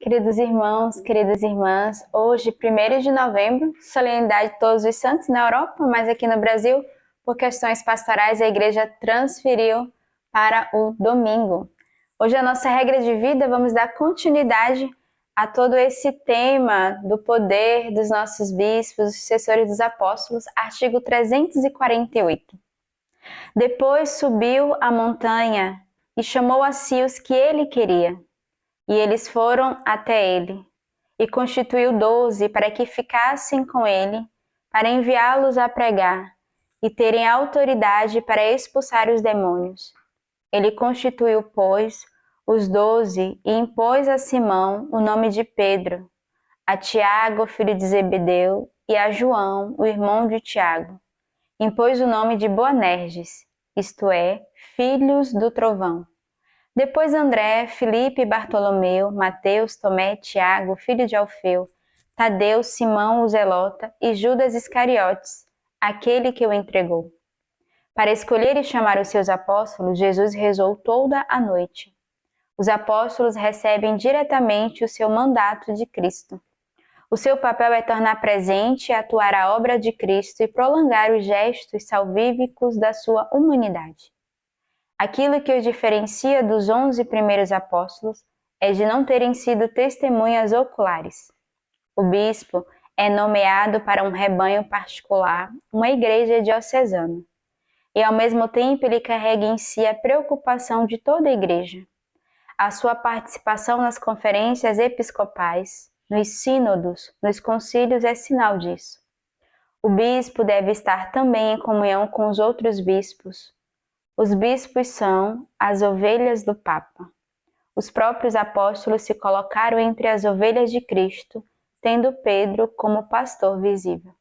Queridos irmãos, queridas irmãs, hoje, 1º de novembro, solenidade de Todos os Santos na Europa, mas aqui no Brasil, por questões pastorais, a igreja transferiu para o domingo. Hoje, a nossa regra de vida, vamos dar continuidade a todo esse tema do poder dos nossos bispos, sucessores dos apóstolos, artigo 348. Depois subiu a montanha e chamou a si os que ele queria. E eles foram até ele, e constituiu 12 para que ficassem com ele, para enviá-los a pregar, e terem autoridade para expulsar os demônios. Ele constituiu, pois, os 12 e impôs a Simão o nome de Pedro, a Tiago, filho de Zebedeu, e a João, o irmão de Tiago. Impôs o nome de Boanerges, isto é, filhos do trovão. Depois André, Filipe, Bartolomeu, Mateus, Tomé, Tiago, filho de Alfeu, Tadeu, Simão o Zelota e Judas Iscariotes, aquele que o entregou. Para escolher e chamar os seus apóstolos, Jesus rezou toda a noite. Os apóstolos recebem diretamente o seu mandato de Cristo. O seu papel é tornar presente e atuar a obra de Cristo e prolongar os gestos salvíficos da sua humanidade. Aquilo que os diferencia dos 11 primeiros apóstolos é de não terem sido testemunhas oculares. O bispo é nomeado para um rebanho particular, uma igreja diocesana, e ao mesmo tempo ele carrega em si a preocupação de toda a igreja. A sua participação nas conferências episcopais, nos sínodos, nos concílios é sinal disso. O bispo deve estar também em comunhão com os outros bispos. Os bispos são as ovelhas do Papa. Os próprios apóstolos se colocaram entre as ovelhas de Cristo, tendo Pedro como pastor visível.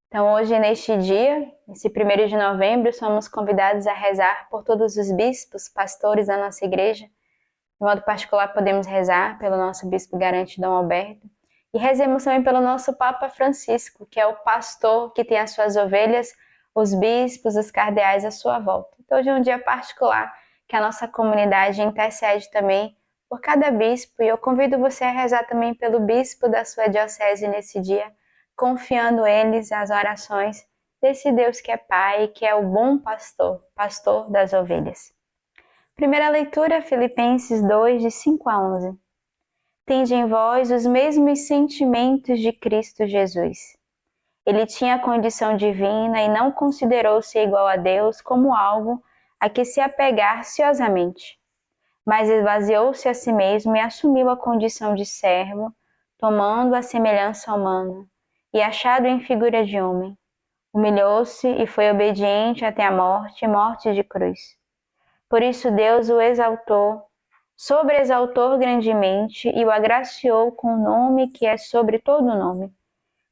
Então, hoje, neste dia, esse 1º de novembro, somos convidados a rezar por todos os bispos, pastores da nossa igreja. De modo particular, podemos rezar pelo nosso bispo garante Dom Alberto. E rezemos também pelo nosso Papa Francisco, que é o pastor que tem as suas ovelhas, os bispos, os cardeais à sua volta. Então, hoje é um dia particular que a nossa comunidade intercede também por cada bispo, e eu convido você a rezar também pelo bispo da sua diocese nesse dia, confiando eles as orações desse Deus que é Pai, que é o bom pastor, pastor das ovelhas. Primeira leitura, Filipenses 2, de 5 a 11. Tende em vós os mesmos sentimentos de Cristo Jesus. Ele tinha a condição divina e não considerou-se igual a Deus como algo a que se apegar ciosamente, mas esvaziou-se a si mesmo e assumiu a condição de servo, tomando a semelhança humana, e achado em figura de homem. Humilhou-se e foi obediente até a morte, morte de cruz. Por isso Deus o exaltou, sobreexaltou grandemente e o agraciou com o nome que é sobre todo nome,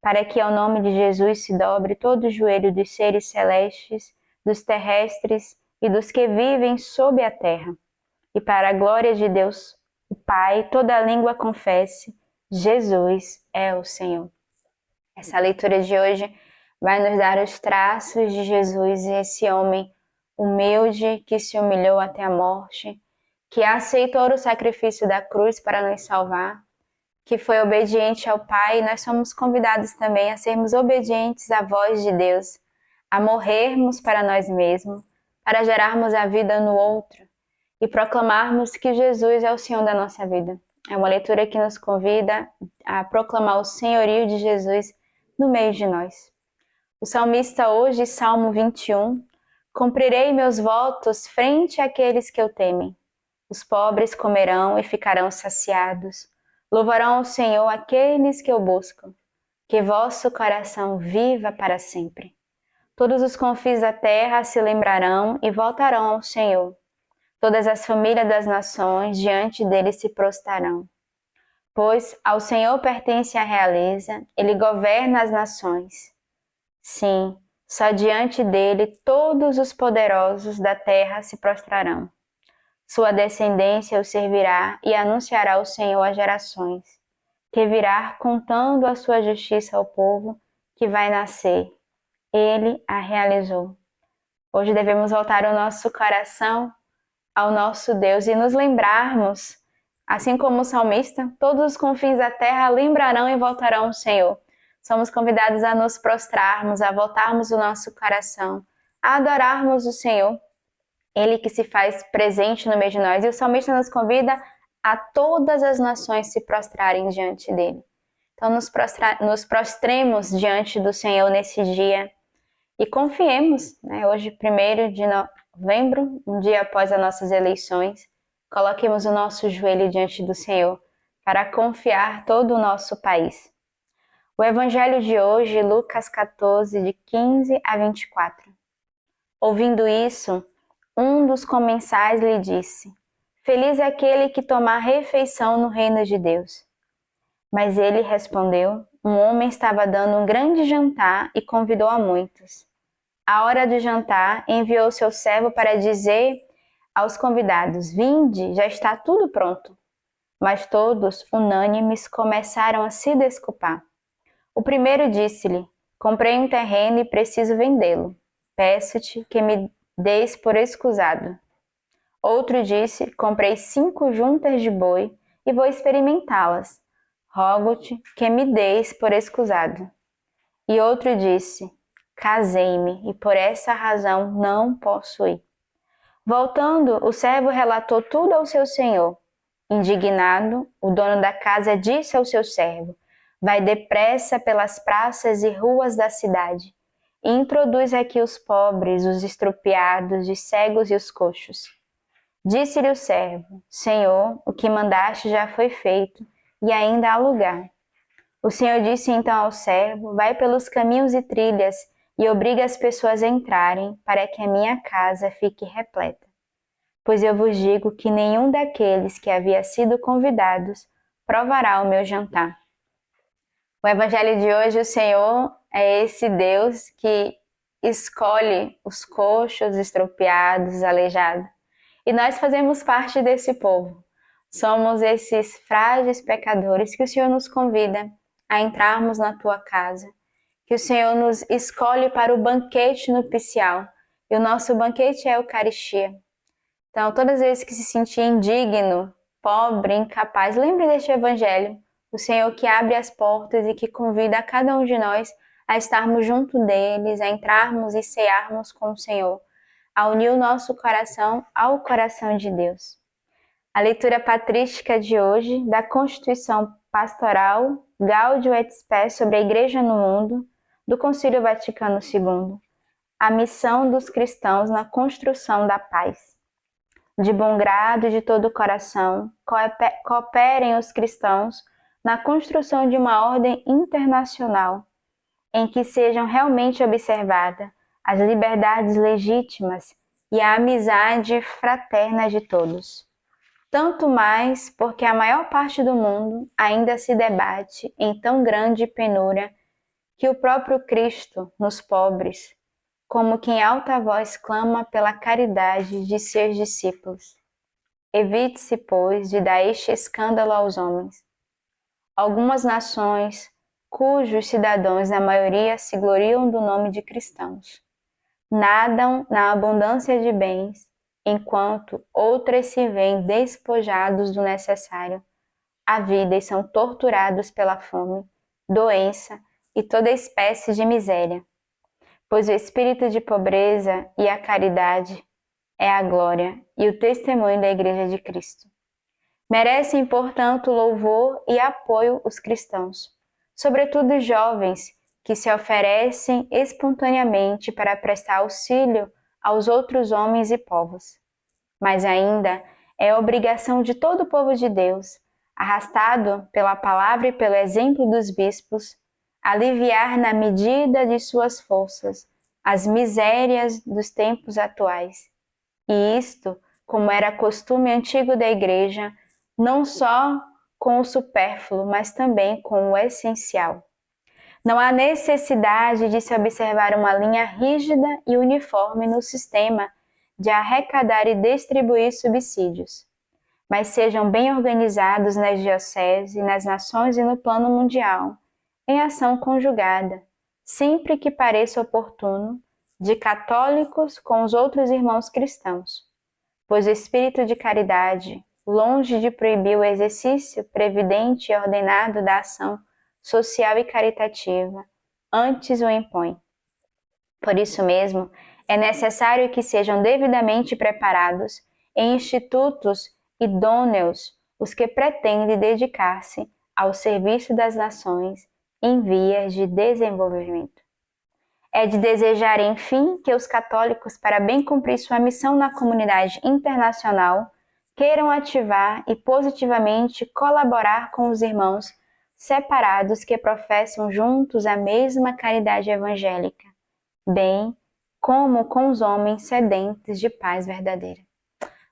para que ao nome de Jesus se dobre todo o joelho dos seres celestes, dos terrestres e dos que vivem sob a terra. E para a glória de Deus, o Pai, toda língua confesse, Jesus é o Senhor. Essa leitura de hoje vai nos dar os traços de Jesus, esse homem humilde que se humilhou até a morte, que aceitou o sacrifício da cruz para nos salvar, que foi obediente ao Pai. E nós somos convidados também a sermos obedientes à voz de Deus, a morrermos para nós mesmos, para gerarmos a vida no outro e proclamarmos que Jesus é o Senhor da nossa vida. É uma leitura que nos convida a proclamar o senhorio de Jesus no meio de nós. O salmista hoje, Salmo 21, cumprirei meus votos frente àqueles que o temem. Os pobres comerão e ficarão saciados. Louvarão ao Senhor aqueles que o buscam. Que vosso coração viva para sempre. Todos os confins da terra se lembrarão e voltarão ao Senhor. Todas as famílias das nações diante dele se prostrarão. Pois ao Senhor pertence a realeza, ele governa as nações. Sim, só diante dele todos os poderosos da terra se prostrarão. Sua descendência o servirá e anunciará o Senhor às gerações, que virá contando a sua justiça ao povo que vai nascer. Ele a realizou. Hoje devemos voltar o nosso coração ao nosso Deus e nos lembrarmos Assim como o salmista, todos os confins da terra lembrarão e voltarão ao Senhor. Somos convidados a nos prostrarmos, a voltarmos o nosso coração, a adorarmos o Senhor, Ele que se faz presente no meio de nós. E o salmista nos convida a todas as nações se prostrarem diante dele. Então nos prostremos diante do Senhor nesse dia e confiemos, né? Hoje, 1º de novembro, um dia após as nossas eleições, coloquemos o nosso joelho diante do Senhor para confiar todo o nosso país. O evangelho de hoje, Lucas 14, de 15 a 24. Ouvindo isso, um dos comensais lhe disse: Feliz é aquele que tomar refeição no reino de Deus. Mas ele respondeu: Um homem estava dando um grande jantar e convidou a muitos. À hora do jantar, enviou seu servo para dizer aos convidados: Vinde, já está tudo pronto. Mas todos, unânimes, começaram a se desculpar. O primeiro disse-lhe: Comprei um terreno e preciso vendê-lo. Peço-te que me deis por escusado. Outro disse: Comprei 5 juntas de boi e vou experimentá-las. Rogo-te que me deis por escusado. E outro disse: Casei-me e por essa razão não posso ir. Voltando, o servo relatou tudo ao seu senhor. Indignado, o dono da casa disse ao seu servo: Vai depressa pelas praças e ruas da cidade e introduz aqui os pobres, os estrupiados, os cegos e os coxos. Disse-lhe o servo: Senhor, o que mandaste já foi feito e ainda há lugar. O Senhor disse então ao servo: Vai pelos caminhos e trilhas e obriga as pessoas a entrarem, para que a minha casa fique repleta. Pois eu vos digo que nenhum daqueles que havia sido convidados provará o meu jantar. O evangelho de hoje, o Senhor é esse Deus que escolhe os coxos, estropiados, aleijados. E nós fazemos parte desse povo. Somos esses frágeis pecadores que o Senhor nos convida a entrarmos na tua casa, que o Senhor nos escolhe para o banquete nupcial. E o nosso banquete é a Eucaristia. Então, todas as vezes que se sentir indigno, pobre, incapaz, lembre deste evangelho. O Senhor que abre as portas e que convida a cada um de nós a estarmos junto deles, a entrarmos e cearmos com o Senhor, a unir o nosso coração ao coração de Deus. A leitura patrística de hoje da Constituição Pastoral Gaudium et Spes sobre a Igreja no Mundo, do Concílio Vaticano II, a missão dos cristãos na construção da paz. De bom grado e de todo o coração, cooperem os cristãos na construção de uma ordem internacional, em que sejam realmente observadas as liberdades legítimas e a amizade fraterna de todos. Tanto mais porque a maior parte do mundo ainda se debate em tão grande penúria que o próprio Cristo, nos pobres, como que em alta voz clama pela caridade de seus discípulos. Evite-se, pois, de dar este escândalo aos homens. Algumas nações, cujos cidadãos na maioria se gloriam do nome de cristãos, nadam na abundância de bens, enquanto outras se veem despojados do necessário à vida e são torturados pela fome, doença e toda espécie de miséria. Pois o espírito de pobreza e a caridade é a glória e o testemunho da Igreja de Cristo. Merecem, portanto, louvor e apoio os cristãos, sobretudo os jovens que se oferecem espontaneamente para prestar auxílio aos outros homens e povos. Mas ainda é obrigação de todo o povo de Deus, arrastado pela palavra e pelo exemplo dos bispos, aliviar na medida de suas forças as misérias dos tempos atuais. E isto, como era costume antigo da Igreja, não só com o supérfluo, mas também com o essencial. Não há necessidade de se observar uma linha rígida e uniforme no sistema de arrecadar e distribuir subsídios, mas sejam bem organizados nas dioceses, nas nações e no plano mundial, em ação conjugada, sempre que pareça oportuno, de católicos com os outros irmãos cristãos, pois o espírito de caridade, longe de proibir o exercício previdente e ordenado da ação social e caritativa, antes o impõe. Por isso mesmo, é necessário que sejam devidamente preparados em institutos idôneos os que pretendem dedicar-se ao serviço das nações em vias de desenvolvimento. É de desejar, enfim, que os católicos, para bem cumprir sua missão na comunidade internacional, queiram ativar e positivamente colaborar com os irmãos separados que professam juntos a mesma caridade evangélica, bem como com os homens sedentes de paz verdadeira.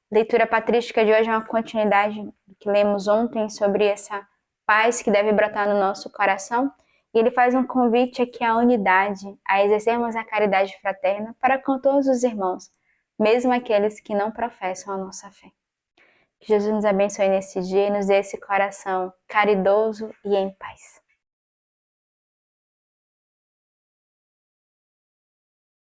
Leitura patrística de hoje é uma continuidade do que lemos ontem sobre essa paz que deve brotar no nosso coração. E ele faz um convite aqui à unidade, a exercermos a caridade fraterna para com todos os irmãos, mesmo aqueles que não professam a nossa fé. Que Jesus nos abençoe nesse dia e nos dê esse coração caridoso e em paz.